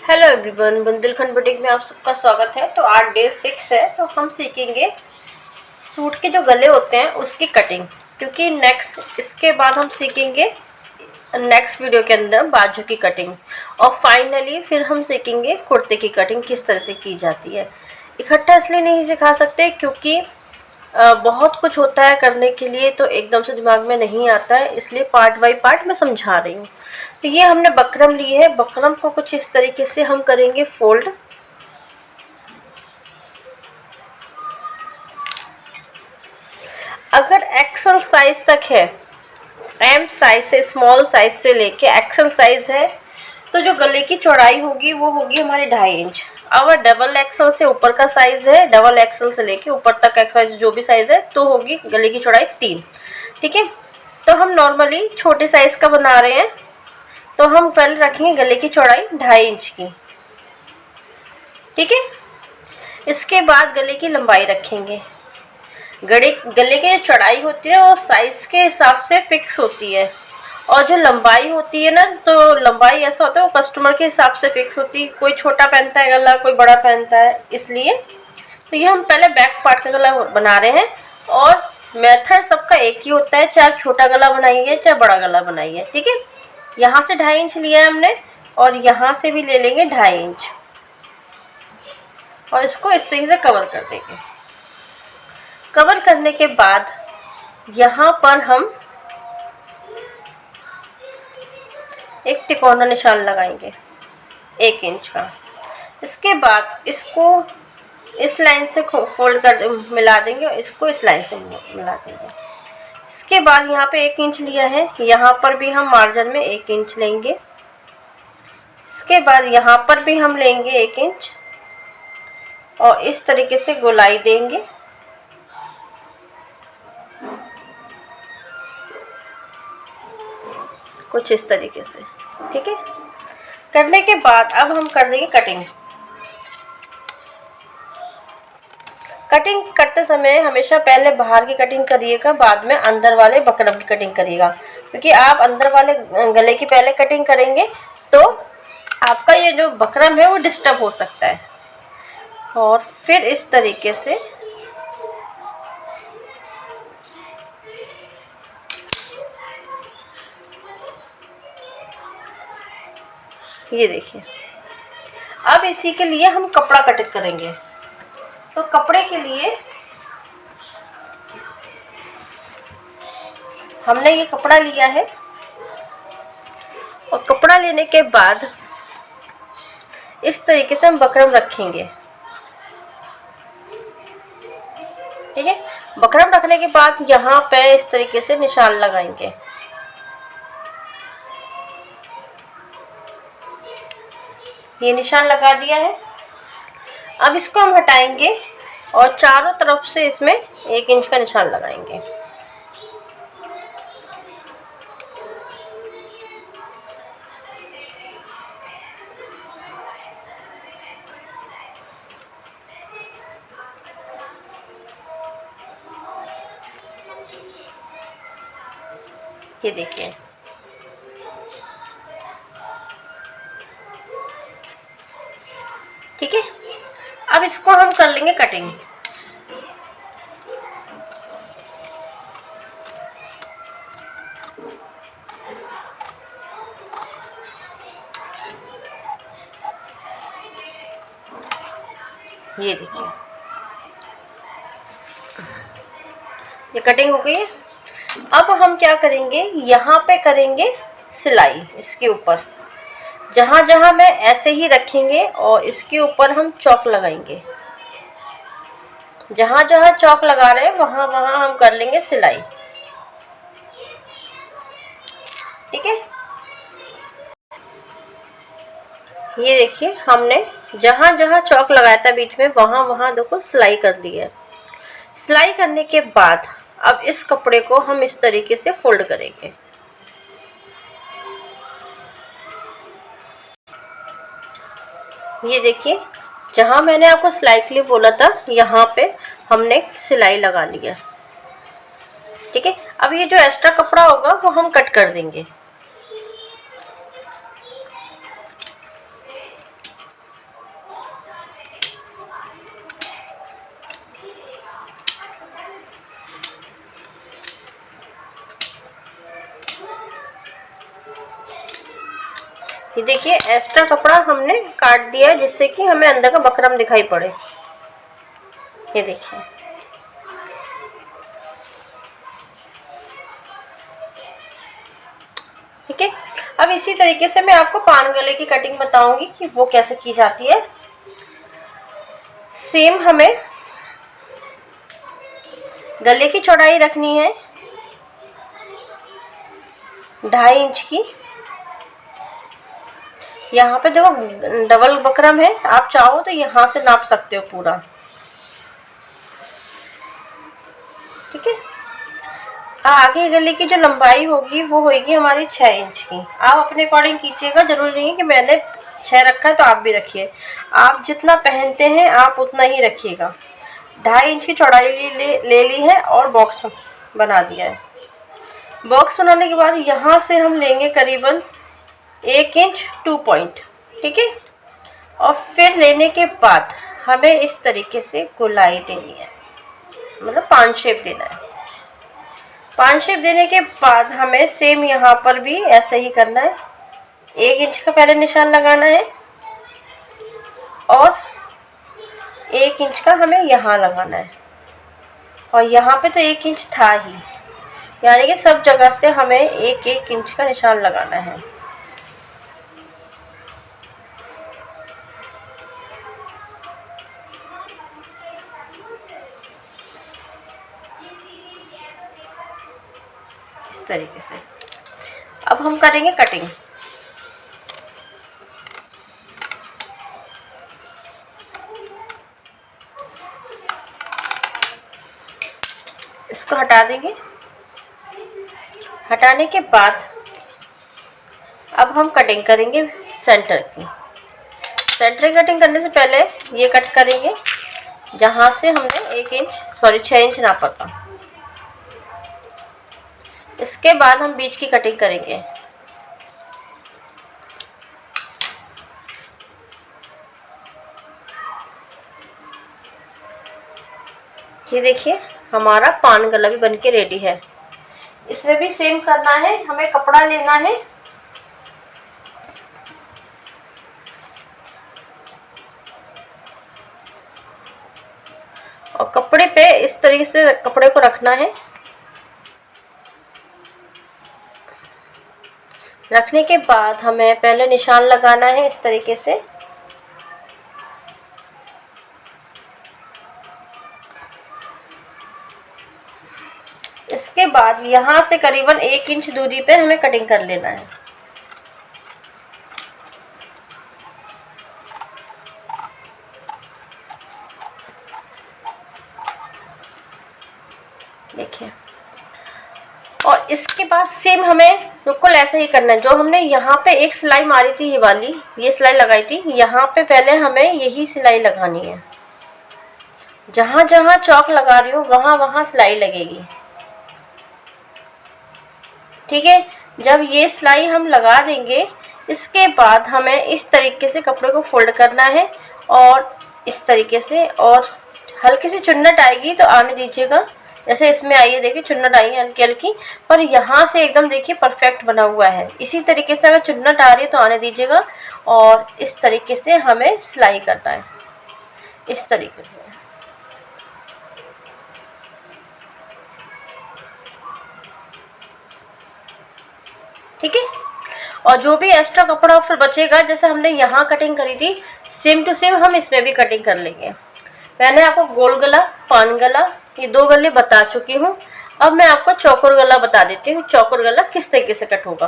Hello everyone, Bundelkhand boutique में आप सबका स्वागत है। तो आज डे 6 है, तो हम सीखेंगे सूट के जो गले होते हैं उसकी कटिंग, क्योंकि नेक्स्ट इसके बाद हम सीखेंगे नेक्स्ट वीडियो के अंदर बाजू की कटिंग, और फाइनली फिर हम सीखेंगे कुर्ते की कटिंग किस तरह से की जाती है। इकट्ठा इसलिए नहीं सिखा सकते क्योंकि बहुत कुछ होता है करने के लिए, तो एकदम से दिमाग में नहीं आता है, इसलिए पार्ट बाय पार्ट मैं समझा रही हूँ। तो ये हमने बकरम ली है, बकरम को कुछ इस तरीके से हम करेंगे फोल्ड। अगर एक्सल साइज तक है, एम साइज से स्मॉल साइज से लेके एक्सल साइज है, तो जो गले की चौड़ाई होगी वो होगी हमारी 2.5 इंच। अगर डबल एक्सल से ऊपर का साइज है, डबल एक्सल से लेके ऊपर तक एक्सल जो भी साइज है, तो होगी गले की चौड़ाई 3। ठीक है, तो हम नॉर्मली छोटे साइज का बना रहे हैं, तो हम पहले रखेंगे गले की चौड़ाई 2.5 इंच की। ठीक है, इसके बाद गले की लंबाई रखेंगे। गले की जो चौड़ाई होती है वो साइज के हिसाब से फिक्स होती है, और जो लंबाई होती है ना, तो लंबाई ऐसा होता है वो कस्टमर के हिसाब से फिक्स होती है। कोई छोटा पहनता है गला, कोई बड़ा पहनता है, इसलिए तो ये हम पहले बैक पार्ट का गला बना रहे हैं। और मेथड सबका एक ही होता है, चाहे छोटा गला बनाइए चाहे बड़ा गला बनाइए। ठीक है, यहाँ से 2.5 इंच लिया है हमने, और यहाँ से भी ले लेंगे 2.5 इंच, और इसको इस तरीके से कवर कर देंगे। कवर करने के बाद यहाँ पर हम एक तिकोना निशान लगाएंगे 1 इंच का। इसके बाद इसको इस लाइन से फोल्ड कर मिला देंगे, और इसको इस लाइन से मिला देंगे। इसके बाद यहाँ पे 1 इंच लिया है, यहाँ पर भी हम मार्जिन में 1 इंच लेंगे। इसके बाद यहाँ पर भी हम लेंगे 1 इंच, और इस तरीके से गोलाई देंगे। कुछ इस तरीके से। ठीक है, करने के बाद अब हम कर देंगे कटिंग। कटिंग करते समय हमेशा पहले बाहर की कटिंग करिएगा, बाद में अंदर वाले बकरम की कटिंग करिएगा, क्योंकि आप अंदर वाले गले की पहले कटिंग करेंगे तो आपका ये जो बकरम है वो डिस्टर्ब हो सकता है। और फिर इस तरीके से ये देखिए। अब इसी के लिए हम कपड़ा कटिंग करेंगे। तो कपड़े के लिए हमने ये कपड़ा लिया है, और कपड़ा लेने के बाद इस तरीके से हम बकरम रखेंगे। ठीक है, बकरम रखने के बाद यहाँ पे इस तरीके से निशान लगाएंगे। ये निशान लगा दिया है। अब इसको हम हटाएंगे और चारों तरफ से इसमें 1 इंच का निशान लगाएंगे। ये देखिए, ठीक है। अब इसको हम कर लेंगे कटिंग। ये देखिए, ये कटिंग हो गई है। अब हम क्या करेंगे, यहाँ पे करेंगे सिलाई इसके ऊपर। जहाँ जहाँ मैं ऐसे ही रखेंगे, और इसके ऊपर हम चौक लगाएंगे। जहाँ जहाँ चौक लगा रहे हैं वहाँ वहाँ हम कर लेंगे सिलाई। ठीक है, ये देखिए, हमने जहाँ जहाँ चौक लगाया था बीच में, वहाँ वहाँ देखो सिलाई कर ली है। सिलाई करने के बाद अब इस कपड़े को हम इस तरीके से फोल्ड करेंगे। ये देखिए, जहाँ मैंने आपको सिलाई के लिए बोला था, यहाँ पे हमने सिलाई लगा लिया। ठीक है, अब ये जो एक्स्ट्रा कपड़ा होगा वो हम कट कर देंगे। ये देखिए एक्स्ट्रा कपड़ा हमने काट दिया है जिससे कि हमें अंदर का बकरम दिखाई पड़े। ये देखिए ठीक है। अब इसी तरीके से मैं आपको पान गले की कटिंग बताऊंगी कि वो कैसे की जाती है। सेम हमें गले की चौड़ाई रखनी है 2.5 इंच की। यहाँ पे देखो डबल बकरम है, आप चाहो तो यहाँ से नाप सकते हो पूरा, ठीक है। आगे गले की जो लंबाई होगी वो होगी हमारी 6 इंच की। आप अपने अकॉर्डिंग कीजिएगा, जरूरी नहीं है कि मैंने 6 रखा है तो आप भी रखिए। आप जितना पहनते हैं आप उतना ही रखिएगा। 2.5 इंच की चौड़ाई ले ली है और बॉक्स बना दिया है। बॉक्स बनाने के बाद यहाँ से हम लेंगे करीबन 1 इंच 2 पॉइंट, ठीक है। और फिर लेने के बाद हमें इस तरीके से गोलाई देनी है, मतलब 5 शेप देना है। 5 शेप देने के बाद हमें सेम यहाँ पर भी ऐसा ही करना है। 1 इंच का पहले निशान लगाना है और 1 इंच का हमें यहाँ लगाना है। और यहाँ पे तो 1 इंच था ही, यानी कि सब जगह से हमें 1-1 इंच का निशान लगाना है। इस तरीके से अब हम करेंगे कटिंग। इसको हटा देंगे। हटाने के बाद अब हम कटिंग करेंगे सेंटर की। सेंटर की कटिंग करने से पहले ये कट करेंगे जहाँ से हमने 6 इंच नापा था। इसके बाद हम बीच की कटिंग करेंगे। ये देखिए हमारा पान गला भी बनके रेडी है। इसमें भी सेम करना है, हमें कपड़ा लेना है और कपड़े पे इस तरीके से कपड़े को रखना है। रखने के बाद हमें पहले निशान लगाना है इस तरीके से। इसके बाद यहाँ से करीबन 1 इंच दूरी पे हमें कटिंग कर लेना है। देखिए, और इसके बाद सेम हमें बिल्कुल ऐसा ही करना है। जो हमने यहाँ पे एक सिलाई मारी थी, ये वाली, ये सिलाई लगाई थी, यहाँ पे पहले हमें यही सिलाई लगानी है। जहाँ जहाँ चौक लगा रही हो वहाँ वहाँ सिलाई लगेगी, ठीक है। जब ये सिलाई हम लगा देंगे इसके बाद हमें इस तरीके से कपड़े को फोल्ड करना है और इस तरीके से, और हल्की सी चुन्नट आएगी तो आने दीजिएगा। जैसे इसमें आई है, देखिए चुन्नट आई है हल्की हल्की, पर यहाँ से एकदम देखिए परफेक्ट बना हुआ है। इसी तरीके से अगर चुन्नट आ रही है तो आने दीजिएगा और इस तरीके से हमें सिलाई करना है, इस तरीके से। ठीक है। और जो भी एक्स्ट्रा कपड़ा फिर बचेगा, जैसे हमने यहाँ कटिंग करी थी, सेम टू सेम हम इसमें भी कटिंग कर लेंगे। मैंने आपको गोल गला, पान गला, ये 2 गले बता चुकी हूँ। अब मैं आपको चौकोर गला बता देती हूँ, चौकोर गला किस तरीके से कट होगा।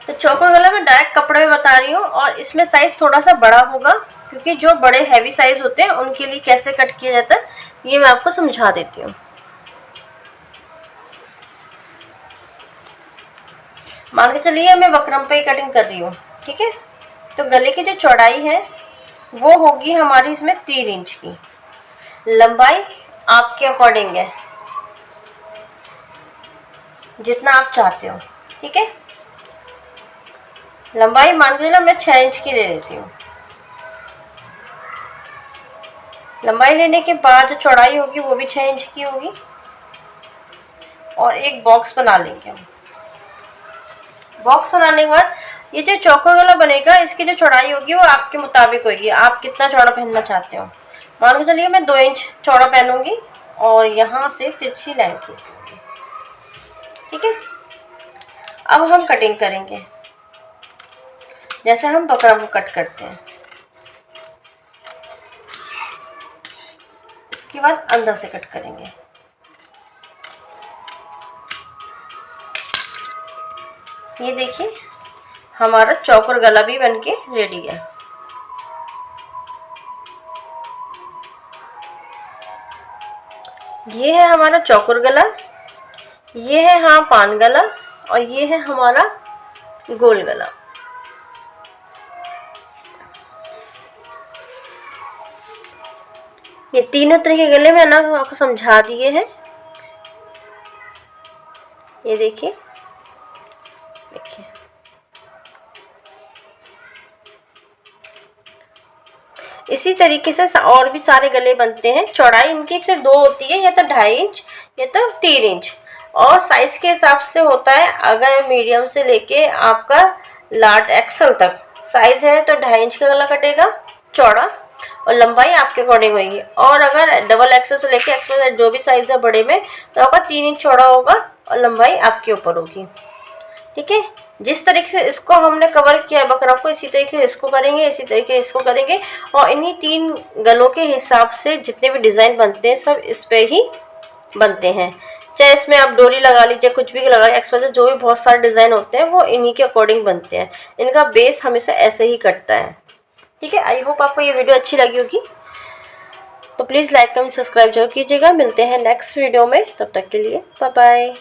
तो चौकोर गला मैं डायरेक्ट कपड़े में बता रही हूँ और इसमें साइज थोड़ा सा बड़ा होगा, क्योंकि जो बड़े हैवी साइज होते हैं उनके लिए कैसे कट किया जाता है ये मैं आपको समझा देती हूँ। मान के चलिए मैं बकरम पे ही कटिंग कर रही हूँ, ठीक है। तो गले की जो चौड़ाई है वो होगी हमारी इसमें 3 इंच की। लंबाई आपके अकॉर्डिंग है, जितना आप चाहते हो, ठीक है। लंबाई मान के चलो मैं 6 इंच की ले लेती हूँ। लंबाई लेने के बाद जो चौड़ाई होगी वो भी 6 इंच की होगी और एक बॉक्स बना लेंगे हम। बॉक्स बनाने के बाद ये जो चौकोर गला बनेगा, इसकी जो चौड़ाई होगी वो आपके मुताबिक होगी, आप कितना चौड़ा पहनना चाहते हो। मान के चलिए मैं 2 इंच चौड़ा पहनूंगी और यहाँ से तिरछी लाइन खींचूंगी, ठीक है। अब हम कटिंग करेंगे जैसे हम बकरा को कट करते हैं। इसके बाद अंदर से कट करेंगे। ये देखिए हमारा चौकोर गला भी बनके रेडी है। ये है हमारा चौकोर गला, ये है हाँ पान गला, और ये है हमारा गोल गला। ये तीनों तरह के गले में ना आपको समझा दिए हैं। ये देखिए, देखिए इसी तरीके से और भी सारे गले बनते हैं। चौड़ाई इनकी सिर्फ 2 होती है, या तो 2.5 इंच या तो 3 इंच, और साइज के हिसाब से होता है। अगर मीडियम से लेके आपका लार्ज एक्सल तक साइज है तो 2.5 इंच का गला कटेगा चौड़ा, और लंबाई आपके अकॉर्डिंग होगी। और अगर डबल एक्सल से लेके एक्सल जो भी साइज है बड़े में, तो आपका 3 इंच चौड़ा होगा और लंबाई आपके ऊपर होगी, ठीक है। जिस तरीके से इसको हमने कवर किया बकरा को, इसी तरीके से इसको करेंगे, इसी तरीके से इसको करेंगे। और इन्हीं 3 गलों के हिसाब से जितने भी डिज़ाइन बनते हैं सब इस पे ही बनते हैं। चाहे इसमें आप डोरी लगा लीजिए, कुछ भी लगा लीजिए, एक्स्ट्रा जो भी बहुत सारे डिज़ाइन होते हैं वो इन्हीं के अकॉर्डिंग बनते हैं। इनका बेस हमेशा ऐसे ही कटता है, ठीक है। आई होप आपको ये वीडियो अच्छी लगी होगी, तो प्लीज़ लाइक कमेंट सब्सक्राइब जरूर कीजिएगा। मिलते हैं नेक्स्ट वीडियो में, तब तक के लिए बाय बाय।